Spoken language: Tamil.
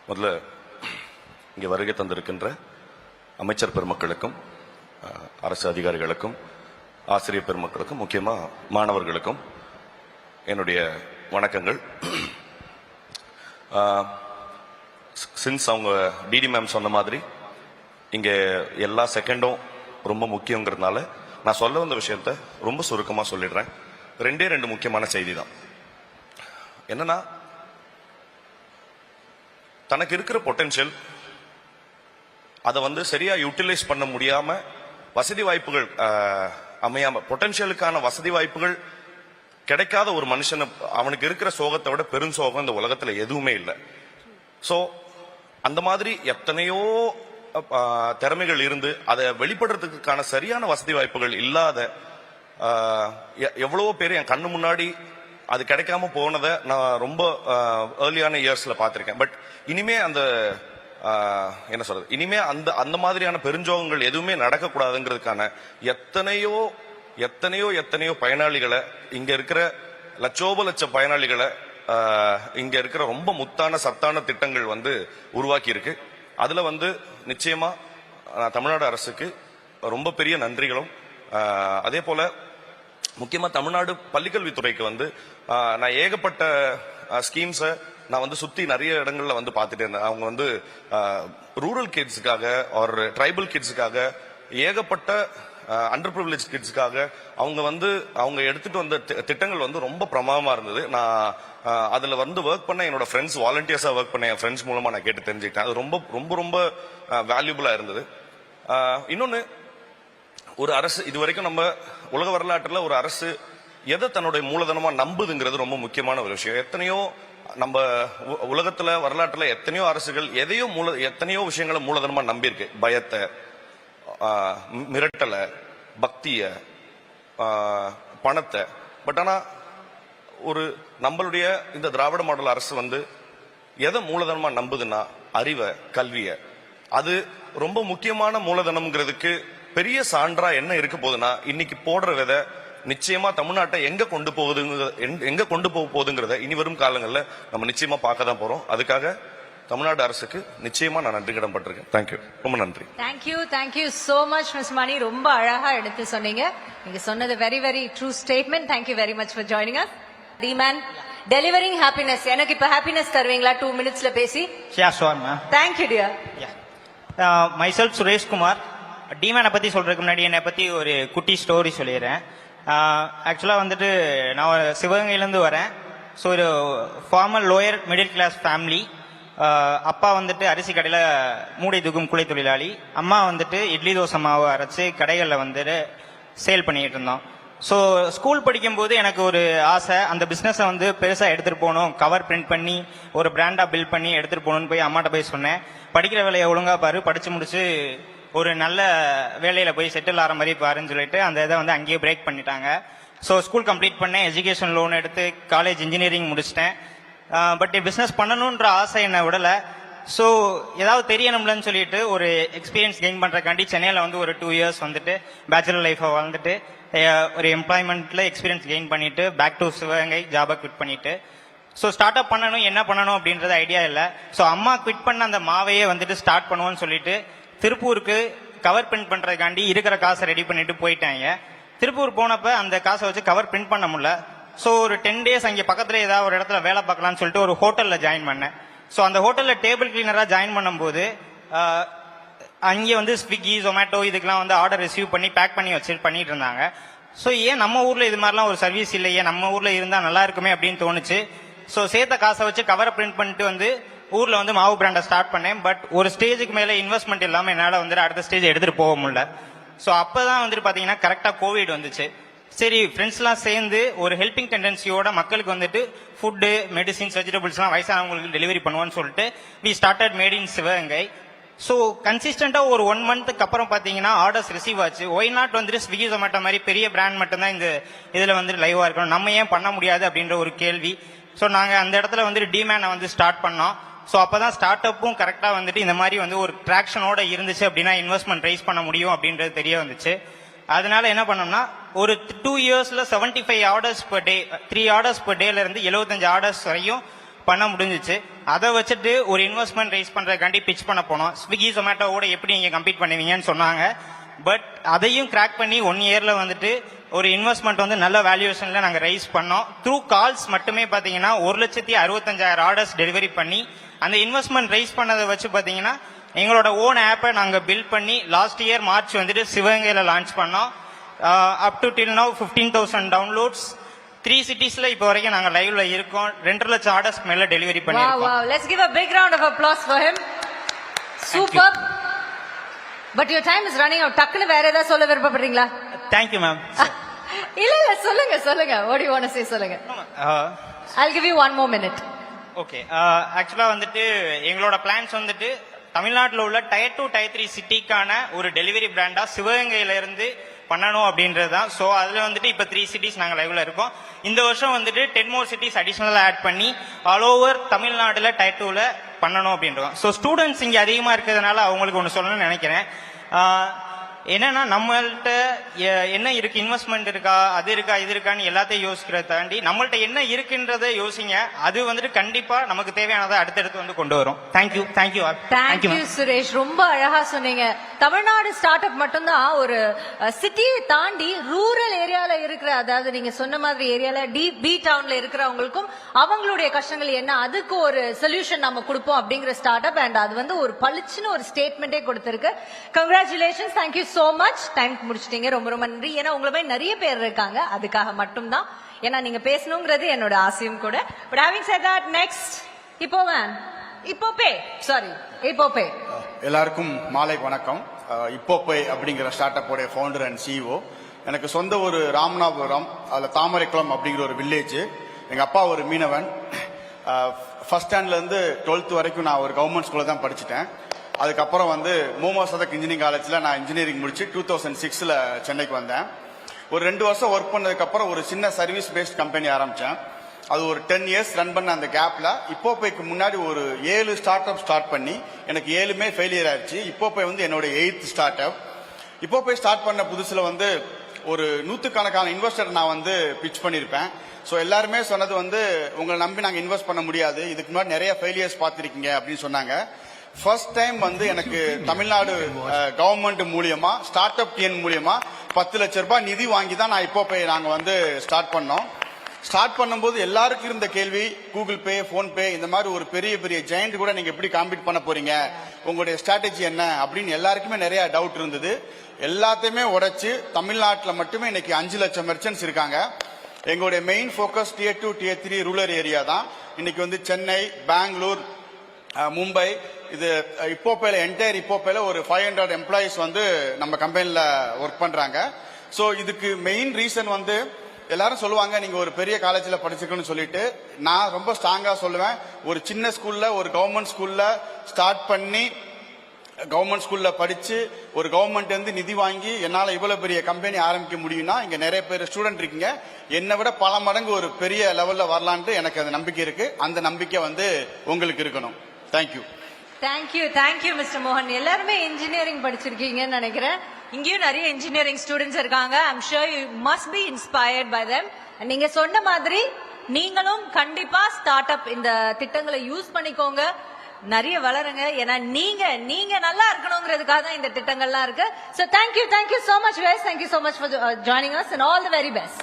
முதல்ல இங்கே வருகை தந்திருக்கின்ற அமைச்சர் பெருமக்களுக்கும் அரசு அதிகாரிகளுக்கும் ஆசிரியர் பெருமக்களுக்கும் முக்கியமாக மாணவர்களுக்கும் என்னுடைய வணக்கங்கள். சின்ஸ் அவங்க டிடி மேம் சொன்ன மாதிரி இங்கே எல்லா செகண்டும் ரொம்ப முக்கியங்கிறதுனால நான் சொல்ல வந்த விஷயத்த ரொம்ப சுருக்கமாக சொல்லிடுறேன். ரெண்டு முக்கியமான செய்தி தான். என்னன்னா, தனக்கு இருக்கிற பொட்டென்ஷியல் அதை சரியா யூட்டிலைஸ் பண்ண முடியாம வசதி வாய்ப்புகள் அமையாம, பொட்டென்ஷியலுக்கான வசதி வாய்ப்புகள் கிடைக்காத ஒரு மனுஷனை, அவனுக்கு இருக்கிற சோகத்தை விட பெரும் சோகம் இந்த உலகத்துல எதுவுமே இல்லை. சோ அந்த மாதிரி எத்தனையோ திறமைகள் இருந்து அதை வெளிப்படுறதுக்கான சரியான வசதி வாய்ப்புகள் இல்லாத எவ்வளவோ பேர் என் கண்ணு முன்னாடி அது கிடைக்காம போனதை நான் ரொம்ப ஏர்லியான இயர்ஸ்ல பார்த்திருக்கேன். பட் இனிமே அந்த என்ன சொல்றது, இனிமே அந்த மாதிரியான பெருஞ்சோகங்கள் எதுவுமே நடக்கக்கூடாதுங்கிறதுக்கான எத்தனையோ பயனாளிகளை, இங்க இருக்கிற லட்ச பயனாளிகளை இங்க இருக்கிற ரொம்ப முத்தான சத்தான திட்டங்கள் உருவாக்கி இருக்கு. அதுல நிச்சயமா தமிழ்நாடு அரசுக்கு ரொம்ப பெரிய நன்றிகளும், அதே போல முக்கியமா தமிழ்நாடு பள்ளிக்கல்வித்துறைக்கு நான் ஏகப்பட்ட ஸ்கீம்ஸை நான் சுத்தி நிறைய இடங்கள்ல பார்த்துட்டே இருந்தேன். அவங்க ரூரல் கிட்ஸுக்காக ஒரு ட்ரைபல் கிட்ஸுக்காக, ஏகப்பட்ட அண்டர் பிரிவிலேஜ் கிட்ஸுக்காக அவங்க எடுத்துட்டு வந்த திட்டங்கள் ரொம்ப பிரமாதமா இருந்தது. நான் அதுல ஒர்க் பண்ண என்னோட ஃப்ரெண்ட்ஸ், வாலண்டியர்ஸா ஒர்க் பண்ண என் ஃப்ரெண்ட்ஸ் மூலமா நான் கேட்டு தெரிஞ்சுக்கிட்டேன். அது ரொம்ப ரொம்ப ரொம்ப வேல்யூபிளா இருந்தது. இன்னொன்னு, ஒரு அரசு இதுவரைக்கும் நம்ம உலக வரலாற்றுல ஒரு அரசு எதை தன்னுடைய மூலதனமா நம்புதுங்கிறது ரொம்ப முக்கியமான ஒரு விஷயம். எத்தனையோ நம்ம உலகத்துல வரலாற்றுல எத்தனையோ அரசுகள் எத்தனையோ விஷயங்களை மூலதனமா நம்பியிருக்கு. பயத்தை, மிரட்டலை, பக்திய, பணத்தை. பட் ஆனா ஒரு நம்மளுடைய இந்த திராவிட மாடல் அரசு எதை மூலதனமா நம்புதுன்னா அறிவை, கல்விய. அது ரொம்ப முக்கியமான மூலதனம்ங்கிறதுக்கு பெரிய சான்றா என்ன இருக்க போகுதுன்னா, இன்னைக்கு போடுற விதை நிச்சயமா தமிழ்நாட்டை எங்க கொண்டு போக போகுதுங்கிறத இனி வரும் காலங்களில் நம்ம நிச்சயமா பார்க்க தான் போறோம். அதுக்காக தமிழ்நாடு அரசுக்கு நிச்சயமா நான் நன்றி கடன் பட்டிருக்கேன். தேங்க்யூ, ரொம்ப நன்றி. Thank you so much miss Mani. ரொம்ப அழகா எடுத்து சொன்னீங்க. நீங்க சொன்னது very true statement. Thank you very much for joining us. Dman delivering happiness. எனக்கு இப்ப ஹாப்பினஸ் தருவீங்களா 2 minutesல பேசி? Thank you dear. Myself Suresh Kumar. டிமேனை பத்தி சொல்றதுக்கு முன்னாடி என்னை பத்தி ஒரு குட்டி ஸ்டோரி சொல்லிடுறேன். ஆக்சுவலா நான் சிவகங்கையிலேருந்து வரேன். ஸோ ஒரு formal lower middle class family. அப்பா அரிசி கடையில் மூடை தூக்கும் கூலி தொழிலாளி. அம்மா இட்லி தோசை மாவு அரைச்சு கடைகளில் சேல் பண்ணிட்டு இருந்தோம். ஸோ ஸ்கூல் படிக்கும்போது எனக்கு ஒரு ஆசை, அந்த பிஸ்னஸை பெருசாக எடுத்துகிட்டு போகணும், கவர் பிரிண்ட் பண்ணி ஒரு பிராண்டாக பில்ட் பண்ணி எடுத்துகிட்டு போகணுன்னு போய் அம்மாட்ட போய் சொன்னேன். படிக்கிற வேலையை ஒழுங்காக பாரு, படித்து முடிச்சு ஒரு நல்ல வேலையில் போய் செட்டில் ஆகிற மாதிரி பாருன்னு சொல்லிட்டு அந்த இதை அங்கேயே பிரேக் பண்ணிட்டாங்க. ஸோ ஸ்கூல் கம்ப்ளீட் பண்ணேன், எஜுகேஷன் லோன் எடுத்து காலேஜ் இன்ஜினியரிங் முடிச்சிட்டேன். பட் பிஸ்னஸ் பண்ணணுன்ற ஆசை என்னை விடலை. ஸோ ஏதாவது தெரியணும்லன்னு சொல்லிட்டு ஒரு எக்ஸ்பீரியன்ஸ் கெயின் பண்ணுறக்காண்டி சென்னையில் ஒரு 2 years பேச்சுலர் லைஃபை ஒரு எம்ப்ளாய்மெண்ட்ல எக்ஸ்பீரியன்ஸ் கெயின் பண்ணிட்டு பேக் டு சிவகங்கை ஜாபை குவிட் பண்ணிட்டு, ஸோ ஸ்டார்ட் அப் பண்ணணும், என்ன பண்ணணும் அப்படின்றது ஐடியா இல்லை. ஸோ அம்மா குவிட் பண்ண அந்த மாவையே ஸ்டார்ட் பண்ணுவோன்னு சொல்லிட்டு திருப்பூருக்கு கவர் பிரிண்ட் பண்றதுக்காண்டி இருக்கிற காசை ரெடி பண்ணிட்டு போயிட்டாங்க. திருப்பூர் போனப்ப அந்த காசை வச்சு கவர் பிரிண்ட் பண்ண முடியல. ஸோ ஒரு 10 days அங்கே பக்கத்துல ஏதாவது ஒரு இடத்துல வேலை பார்க்கலாம்னு சொல்லிட்டு ஒரு ஹோட்டல்ல ஜாயின் பண்ணேன். ஸோ அந்த ஹோட்டல்ல டேபிள் கிளீனரா ஜாயின் பண்ணும்போது அங்கே ஸ்விக்கி, ஜொமேட்டோ இதுக்கெல்லாம் ஆர்டர் ரிசீவ் பண்ணி பேக் பண்ணி பண்ணிட்டு இருந்தாங்க. ஸோ ஏன் நம்ம ஊர்ல இது மாதிரிலாம் ஒரு சர்வீஸ் இல்லையே, நம்ம ஊர்ல இருந்தா நல்லா இருக்குமே அப்படின்னு தோணுச்சு. ஸோ சேர்த்த காசை வச்சு கவரை பிரிண்ட் பண்ணிட்டு ஊர்ல மாவு பிராண்டை ஸ்டார்ட் பண்ணேன். பட் ஒரு ஸ்டேஜுக்கு மேல இன்வெஸ்ட்மெண்ட் இல்லாம என்னால அடுத்த ஸ்டேஜ் எடுத்துட்டு போக முடியல. ஸோ அப்பதான் பாத்தீங்கன்னா கரெக்டா கோவிட் வந்துச்சு. சரி, ஃப்ரெண்ட்ஸ் எல்லாம் சேர்ந்து ஒரு ஹெல்பிங் டெண்டன்சியோட மக்களுக்கு ஃபுட்டு, மெடிசின்ஸ், வெஜிடபிள்ஸ் எல்லாம் வயசானவங்களுக்கு டெலிவரி பண்ணுவோம்னு சொல்லிட்டு we started made in Sivaganga. So கன்சிஸ்டண்டா ஒரு 1 month அப்புறம் பாத்தீங்கன்னா ஆர்டர்ஸ் ரிசீவ் ஆச்சு. ஒய் நாட் ஸ்விக்கி, ஜொமேட்டோ மாதிரி பெரிய பிராண்ட் மட்டும்தான் இந்த இதுல லைவா இருக்கணும், நம்ம ஏன் பண்ண முடியாது அப்படின்ற ஒரு கேள்வி. ஸோ நாங்க அந்த இடத்துல டிமேனை ஸ்டார்ட் பண்ணோம். ஸோ அப்பதான் ஸ்டார்ட் அப்பும் கரெக்டா இந்த மாதிரி ஒரு ட்ராக்ஷனோட இருந்துச்சு அப்படின்னா இன்வெஸ்ட்மெண்ட் ரைஸ் பண்ண முடியும் அப்படின்றது தெரிய வந்துச்சு. அதனால என்ன பண்ணோம்னா ஒரு 2 yearsல 75 orders per day, 3 orders per dayல இருந்து 75 orders வரையும் பண்ண முடிஞ்சிச்சு. அதை வச்சுட்டு ஒரு இன்வெஸ்ட்மெண்ட் ரைஸ் பண்றதுக்காண்டி பிச் பண்ண போனோம். ஸ்விக்கி ஜொமேட்டோவோட எப்படி நீங்க கம்பீட் பண்ணுவீங்கன்னு சொன்னாங்க. பட் அதையும் கிராக் பண்ணி 1 இயர்ல வந்துட்டு ஒரு இன்வெஸ்ட்மெண்ட் வந்து நல்ல வேல்யூவேஷன்ல நாங்க ரைஸ் பண்ணோம். த்ரூ கால்ஸ் மட்டுமே பாத்தீங்கன்னா 1,65,000 ஆர்டர்ஸ் டெலிவரி பண்ணி அந்த இன்வெஸ்ட்மெண்ட் ரைஸ் பண்ணதை வச்சு பாத்தீங்கன்னா எங்களோட ஓன் ஆப்பை நாங்க பில்ட் பண்ணி லாஸ்ட் இயர் மார்ச் வந்துட்டு சிவகங்கையில லான்ச் பண்ணோம். Up to till now 15,000 downloads 3 சிட்டிஸ்ல இப்போ வரைக்கும் நாங்க லைவ்ல இருக்கோம். 2 லட்சம் ஆர்டர்ஸ் மேல டெலிவரி Wow, பண்ணிருக்கோம். wow. Let's give a big round of applause for him. Super. But your time is running out. டக்குனு வேற ஏதாவது சொல்ல விருப்பப்படுறீங்களா? Thank you ma'am. இல்ல சொல்லுங்க. What do you want to say? சொல்லுங்க. I'll give you 1 more minute. Okay, ஆக்சுவலா வந்துட்டு எங்களோட பிளான்ஸ் வந்துட்டு தமிழ்நாட்டில் உள்ள Tier 2 Tier 3 சிட்டிக்கான ஒரு டெலிவரி பிராண்டா சிவகங்கையில இருந்து பண்ணணும் அப்படின்றது தான். ஸோ அதுல வந்துட்டு இப்போ 3 சிட்டிஸ் நாங்கள் லைவ்ல இருக்கோம். இந்த வருஷம் வந்துட்டு 10 more சிட்டிஸ் அடிஷனலா ஆட் பண்ணி ஆல் ஓவர் தமிழ்நாடுல Tier 2ல பண்ணணும் அப்படின்றோம். ஸோ ஸ்டூடெண்ட்ஸ் இங்க அதிகமா இருக்கிறதுனால அவங்களுக்கு ஒன்று சொல்லணும்னு நினைக்கிறேன். என்னன்னா நம்மள்ட்ட என்ன இருக்கு, இன்வெஸ்ட்மெண்ட் இருக்கா, அது இருக்கா, இது இருக்கான்னு எல்லாத்தையும் யோசிக்கிறத தாண்டி நம்மள்ட்ட என்ன இருக்குன்றதை யோசிங்க. அது வந்துட்டு கண்டிப்பா நமக்கு தேவையானதை அடுத்தடுத்து வந்து கொண்டு வரும். தேங்க்யூ. தேங்க்யூ சுரேஷ், ரொம்ப அழகா சொன்னீங்க. தமிழ்நாடு ஸ்டார்ட் அப் மட்டும்தான் ஒரு சிட்டியை தாண்டி ரூரல் ஏரியால இருக்கிற, அதாவது நீங்க சொன்ன மாதிரி ஏரியால பி டவுன்ல இருக்கிறவங்களுக்கும் அவங்களுடைய கஷ்டங்கள் என்ன, அதுக்கு ஒரு சொல்யூஷன் நம்ம கொடுப்போம் அப்படிங்கிற ஸ்டார்ட் அப். அண்ட் அது வந்து ஒரு பளிச்சுன்னு ஒரு ஸ்டேட்மெண்டே கொடுத்திருக்கு. Congratulations, thank you so much. Time முடிச்சிட்டீங்க, ரொம்ப ரொம்ப நன்றி. ஏன்னா உங்களை மாதிரி நிறைய பேர் இருக்காங்க, அதுக்காக மட்டும்தான். ஏன்னா நீங்க பேசணுங்கிறது என்னோட ஆசையும் கூட. But having set that, next Ippopay எல்லாருக்கும் மாலை வணக்கம். இப்போபே அப்படிங்கிற ஸ்டார்ட் அப்போடைய ஃபவுண்டர் அண்ட் சிஇஓ. எனக்கு சொந்த ஒரு ராமநாதபுரம், அதில் தாமரைக்குளம் அப்படிங்கிற ஒரு வில்லேஜ். எங்க அப்பா ஒரு மீனவன். ஃபர்ஸ்ட் ஸ்டாண்ட்ல இருந்து 12th வரைக்கும் நான் ஒரு கவர்மெண்ட் ஸ்கூல்ல தான் படிச்சுட்டேன். அதுக்கப்புறம் வந்து மோமோ சதக் இன்ஜினியரிங் காலேஜ்ல நான் இன்ஜினியரிங் முடிச்சு 2006ல சென்னைக்கு வந்தேன். ஒரு 2 வருஷம் ஒர்க் பண்ணதுக்கு அப்புறம் ஒரு சின்ன சர்வீஸ் பேஸ்ட் கம்பெனி ஆரம்பிச்சேன். அது ஒரு 10 இயர்ஸ் ரன் பண்ண அந்த கேப்ல இப்போபேக்கு முன்னாடி ஒரு 7 ஸ்டார்ட் அப் ஸ்டார்ட் பண்ணி எனக்கு 7மே ஃபெயிலியர் ஆயிடுச்சு. இப்போபே வந்து என்னோட 8th ஸ்டார்ட் அப். இப்போபே ஸ்டார்ட் பண்ண புதுசுல வந்து ஒரு 100கணக்கான இன்வெஸ்டர் நான் வந்து பிச் பண்ணியிருப்பேன். ஸோ எல்லாருமே சொன்னது வந்து உங்களை நம்பி நாங்கள் இன்வெஸ்ட் பண்ண முடியாது, இதுக்கு முன்னாடி நிறைய ஃபெயிலியர்ஸ் பார்த்துருக்கீங்க அப்படின்னு சொன்னாங்க. ஃபர்ஸ்ட் டைம் வந்து எனக்கு தமிழ்நாடு கவர்மெண்ட் மூலியமா ஸ்டார்ட் அப் டிஎன் மூலியமா 10 லட்சம் ரூபாய் நிதி வாங்கி தான் நான் இப்போபே நாங்கள் வந்து ஸ்டார்ட் பண்ணோம். ஸ்டார்ட் பண்ணும்போது எல்லாருக்கும் இருந்த கேள்வி, கூகுள் பே, போன்பே இந்த மாதிரி ஒரு பெரிய பெரிய ஜெயண்ட் கூட நீங்க எப்படி காம்பீட் பண்ண போறீங்க, உங்களுடைய ஸ்ட்ராட்டஜி என்ன அப்படின்னு எல்லாருக்குமே நிறைய டவுட் இருந்தது. எல்லாத்தையுமே உடைச்சு தமிழ்நாட்டில் மட்டுமே இன்னைக்கு 5 லட்சம் மெர்ச்சன்ட்ஸ் இருக்காங்க. எங்களுடைய main focus Tier 2 Tier 3 rural area தான். இன்னைக்கு வந்து சென்னை, பெங்களூர், மும்பை, இது இப்போபேல என்டையர் இப்போபேல ஒரு 500 எம்ப்ளாயிஸ் வந்து நம்ம கம்பெனில ஒர்க் பண்றாங்க. ஸோ இதுக்கு மெயின் ரீசன் வந்து எல்லாரும் சொல்லுவாங்க நீங்க ஒரு பெரிய காலேஜ்ல படிச்சிருக்கணும்னு சொல்லிட்டு, நான் ரொம்ப ஸ்ட்ராங்கா சொல்லுவேன், ஒரு சின்ன ஸ்கூல்ல ஒரு கவர்மெண்ட் ஸ்கூல்ல ஸ்டார்ட் பண்ணி கவர்மெண்ட் ஸ்கூல்ல படிச்சு ஒரு கவர்மெண்ட் வந்து நிதி வாங்கி என்னால இவ்வளவு பெரிய கம்பெனி ஆரம்பிக்க முடியும்னா இங்க நிறைய பேர் ஸ்டூடெண்ட் இருக்கீங்க, என்னை விட பல மடங்கு ஒரு பெரிய லெவல்ல வரலான்ட்டு எனக்கு அந்த நம்பிக்கை இருக்கு. அந்த நம்பிக்கை வந்து உங்களுக்கு இருக்கணும். தேங்க்யூ. தேங்க்யூ மிஸ்டர் மோகன். எல்லாருமே இன்ஜினியரிங் படிச்சிருக்கீங்கன்னு நினைக்கிறேன். இங்கேயும் நிறைய இன்ஜினியரிங் ஸ்டூடெண்ட்ஸ் இருக்காங்க. I'm sure you must be inspired by them. நீங்க சொன்ன மாதிரி நீங்களும் கண்டிப்பா ஸ்டார்ட் அப் இந்த திட்டங்களை யூஸ் பண்ணிக்கோங்க, நிறைய வளருங்க. ஏன்னா நீங்க நல்லா இருக்கணுங்கிறதுக்காக தான் இந்த திட்டங்கள்லாம் இருக்கு. So thank you so much guys, thank you so much for joining us and all the very best.